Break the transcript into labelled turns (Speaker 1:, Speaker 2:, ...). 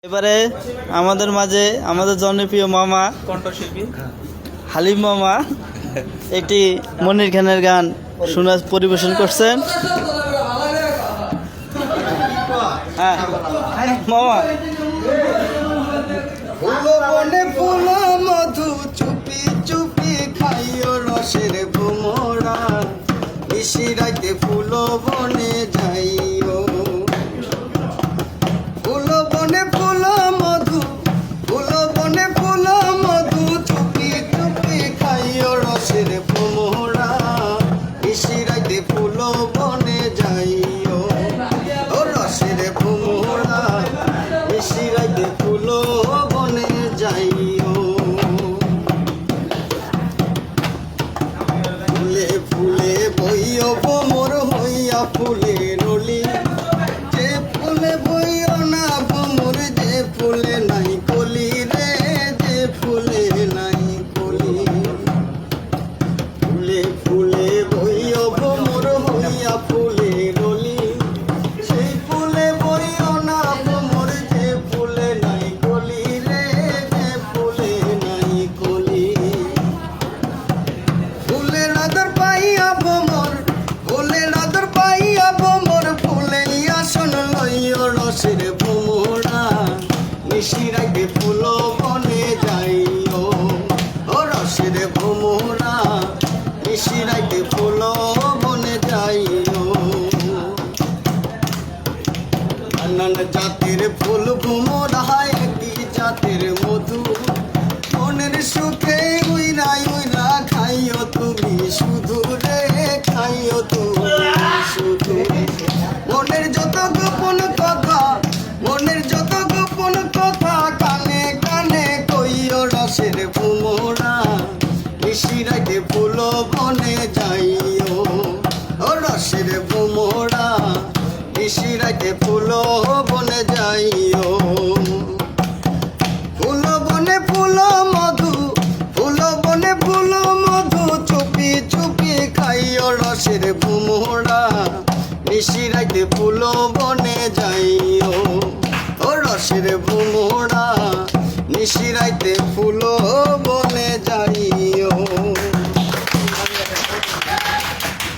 Speaker 1: এবারে আমাদের মাঝে আমাদের জনপ্রিয় মামা
Speaker 2: কণ্ঠশিল্পী
Speaker 1: হালিম মামা একটি মনির খানের গান শোনা পরিবেশন করছেন। হ্যাঁ মামা।
Speaker 3: ফুলো বনে ফুলো মধু চুপি চুপি খাইও রসের ভোমরা নিশি রাইতে ফুলো বনে যাইও। ফুলো বনে ফুলো মধু ফুলো বনে ফুলো মধু চুপি চুপি খাইও রসের ভোমরা নিশি রাইতে ফুলো বনে যাইও। ও রসের ভোমরা নিশি রাইতে ফুলো বনে যাইও। ফুলে ফুলে বইও ভোমর হইয়া ফুলে রলি যে ফুলে বইও না ভোমর যে ফুলে নাই কলি রে যে ফুলে নাই কলি। ফুলে ফুলে বইও ভোমর হইয়া ফুলে রলি সেই ফুলে বইও না ভোমর যে ফুলে নাই কলি রে যে ফুলে নাই কলি। ফুলের আদর পাইয়া ভোমর ফুলের আদর পাইয়া ভোমর ফুলে আসন লইও রসের ভোমরা নিশি রাইতে ফুলো বনে যাইও। ও রসের ভোমরা নিশি রাইতে ফুলো বনে যাইও। নানান জাতের ফুল ভোমরা একই জাতের মধু মনের সুখে উইরা উইরা খাইও তুমি শুধু রে খাইও তুমি শুধু। মনের যত গোপন কথা মনের যত গোপন কথা কানে কানে কইও রসের ভোমরা নিশি রাইতে ফুলো বনে যাইও। ও রসের ভোমরা নিশি রাইতে ফুলো বনে যাইও। ফুলো বনে ফুলো মধু ফুলো বনে ফুলো মধু চুপি চুপি খাইও রসের ভোমরা নিশি রাইতে ফুলো বনে যাইও। ও রসের ভোমরা নিশি রাইতে ফুলো